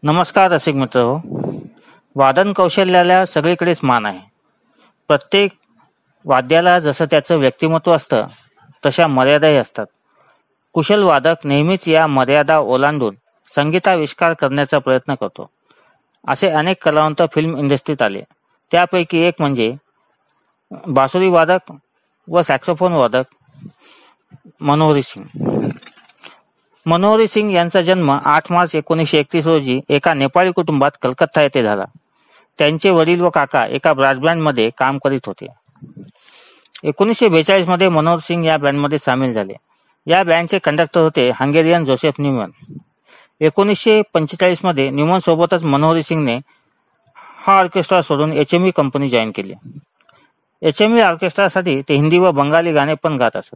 नमस्कार रसिक मित्र हो. वादन कौशल्याला सगळीकडेच मान आहे. प्रत्येक वाद्याला जसं त्याचं व्यक्तिमत्व असतं तशा मर्यादाही असतात. कुशल वादक नेहमीच या मर्यादा ओलांडून संगीताविष्कार करण्याचा प्रयत्न करतो. असे अनेक कलावंत फिल्म इंडस्ट्रीत आले. त्यापैकी एक म्हणजे बासुरी वादक व सॅक्सोफोन वादक मनोहरी सिंग. मनोहरी सिंग यांचा जन्म 8 मार्च 1931 रोजी एका नेपाळी कुटुंबात कलकत्ता येथे झाला. त्यांचे वडील व काका एका ब्रास बँडमध्ये काम करीत होते. 1942 मध्ये मनोहर सिंग या बँडमध्ये सामील झाले. या बँडचे कंडक्टर होते हंगेरियन जोसेफ न्यूमन. 1945 मध्ये न्यूमन सोबतच मनोहरी सिंगने हा ऑर्केस्ट्रा सोडून HMV कंपनी जॉईन केली. HMV ऑर्केस्ट्रासाठी ते हिंदी व बंगाली गाणे पण गात असत.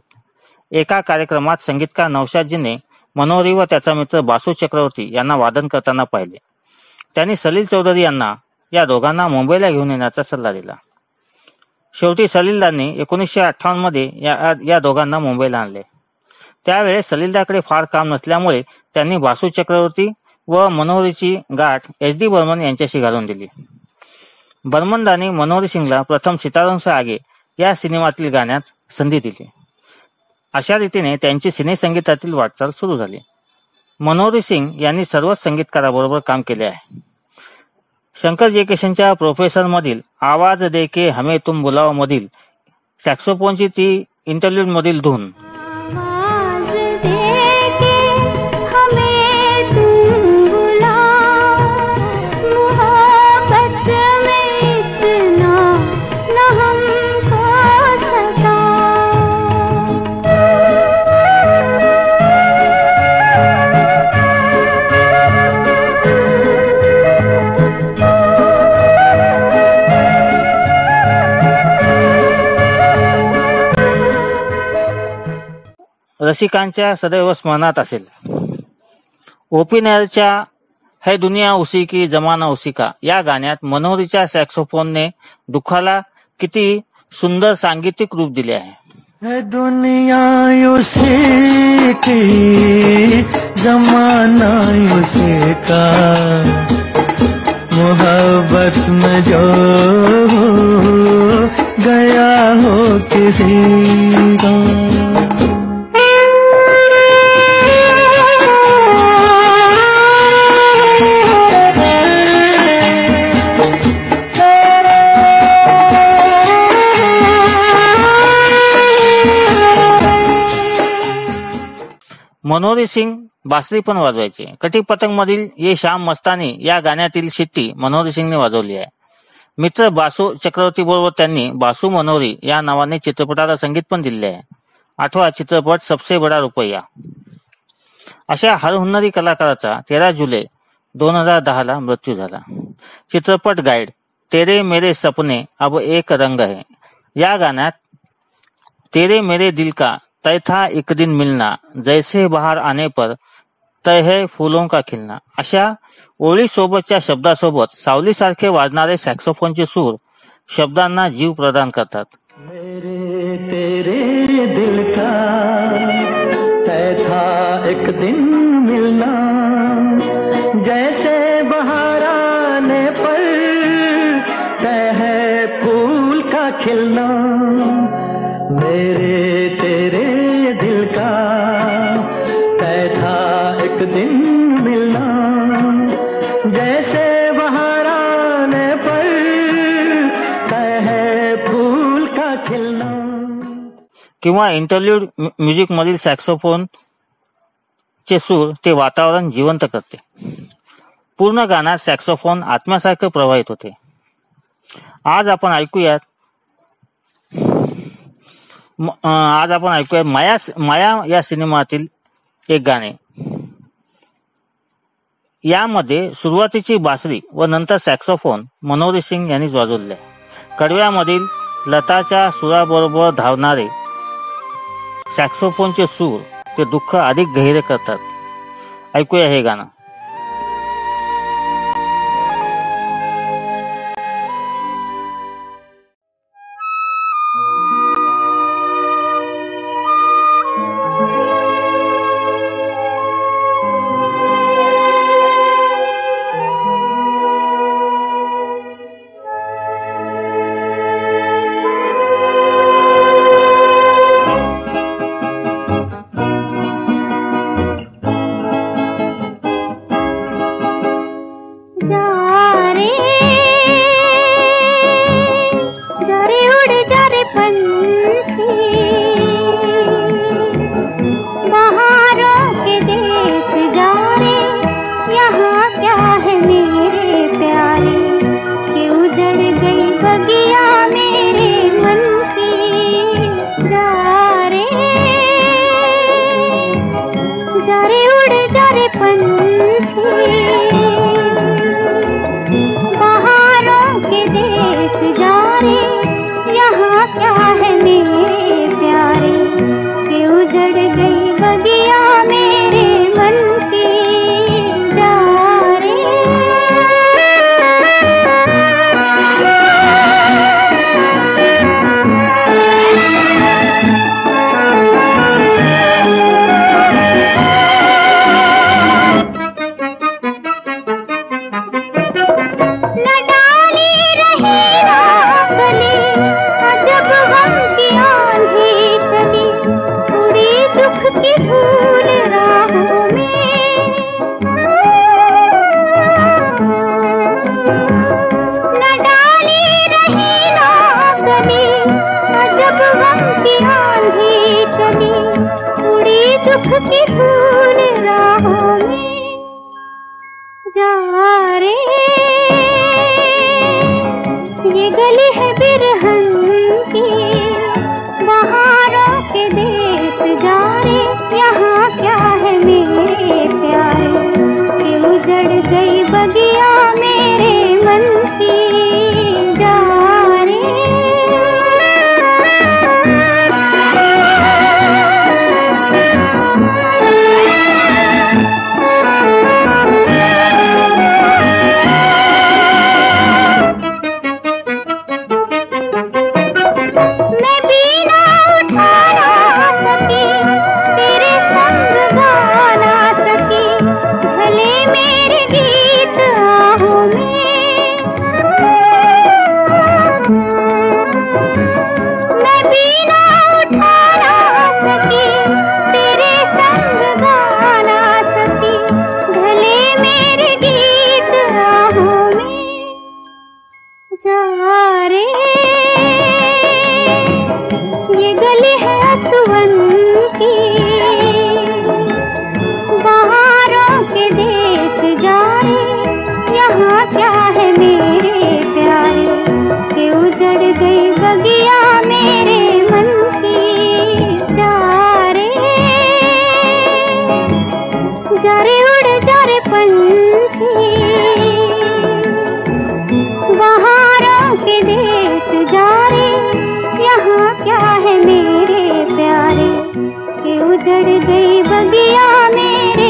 एका कार्यक्रमात संगीतकार नौशादजीने मनोहरी व त्याचा मित्र बासू चक्रवर्ती यांना वादन करताना पाहिले. त्यांनी सलील चौधरी यांना या दोघांना मुंबईला घेऊन येण्याचा सल्ला दिला. शेवटी सलीलदांनी 1958 मध्ये या दोघांना मुंबईला आणले. त्यावेळेस सलीलदाकडे फार काम नसल्यामुळे त्यांनी बासू चक्रवर्ती व मनोहरीची गाठ HD बर्मन यांच्याशी घालून दिली. बर्मनदांनी मनोहरी सिंगला प्रथम सितारों से आगे या सिनेमातील गाण्यात संधी दिली. अशा रीतीने त्यांची सिनेसंगीतातील वाटचाल सुरू झाली. मनोहरी सिंग यांनी सर्वच संगीतकाराबरोबर काम केले आहे. शंकर जयकिशनच्या प्रोफेसर मधील आवाज दे के हमें तुम बुलाओ मधील सॅक्सोफोनची ती इंटरल्यूड मधील धून रसिकांच्या सदैव स्मरणात असेल. ओपिनियरच्या है दुनिया उसी की जमाना उसी का या गाण्यात मनोहरीच्या सॅक्सोफोनने दुःखाला किती सुंदर सांगीतिक रूप दिले आहे. है दुनिया उसी की जमाना उसी का मोहब्बत में जो गया हो किसी का. मनोहरी सिंग बासरी पण वाजवायचे. कटी पतंग मधील ये शाम मस्तानी या गाण्यातील शिट्टी मनोहरी सिंगने वाजवली आहे. मित्र बासू चक्रवर्ती बरोबर त्यांनी बासू मनोहरी या नावाने चित्रपटाला संगीत पण दिले आहे. आठवा चित्रपट सबसे बडा रुपया. अशा हरहुन्नरी कलाकाराचा 13 जुलै 2010 ला मृत्यू झाला. चित्रपट गाईड तेरे मेरे सपने अब एक रंग है या गाण्यात तेरे मेरे दिल का तय था एक दिन मिलना जैसे बाहर आने पर तय है फूलों का खिलना अशा ओळी सोबतच्या शब्दासोबत सावलीसारखे वाजणारे सॅक्सोफोनचे सूर शब्दांना जीव प्रदान करतात. मेरे तेरे दिल का तय था एक दिन मिलना जैसे बाहर आने पर तय है फूल का खिलना. मेरे तेरे दिल का तय था एक दिन मिलना जैसे बाहर आने पर तय है फूल का खिलना. किंवा इंटरल्यूड म्युझिक मधील सॅक्सोफोन चे सूर ते वातावरण जिवंत करते. पूर्ण गाण्यात सॅक्सोफोन आत्म्यासारखे प्रवाहित होते. आज आपण ऐकूयात माया या सिनेमातील एक गाणे. यामध्ये सुरुवातीची बासरी व नंतर सॅक्सोफोन मनोहरी सिंग यांनीच वाजवले. कडव्यामधील लताच्या सुराबरोबर धावणारे सॅक्सोफोनचे सूर ते दुःख अधिक गहिरे करतात. ऐकूया हे गाणं. पंछी बहारों के देश जा रे, यहाँ क्या है मेरे प्यारे, कि उजड़ गई बगिया मेरे मन की जा रे। न डाली रही रागली, जब गम की आंधी चली, उड़ी दुख की धूल राहों में। न डाली रही रागली, जब गम की आंधी चली, उड़ी दुख की धूल राहों में जा रे। ये गली है बिरहन की, बहारों के देश जा रे, यहाँ क्या है मेरे प्यारे, कि उजड़ गई बगिया मेरे मन की जा रे। मैं बीना उठा ना सकी, तेरे संग गा ना सकी, भले मेरे गीत आहों में। मैं बीना उठा ना सकी, तेरे संग गा ना सकी, भले मेरे गीत आहों में जा रे। ये गली है असवन की, बहारों के देश जा रे, यहाँ क्या है मेरे प्यारे, कि उजड़ गई बगिया मेरे मन की जा रे। जा रे उड़ जा रे पंछी, बहारों के देश जा रे, यहाँ क्या है मेरे प्यारे, कि उजड़ गई बगिया मेरे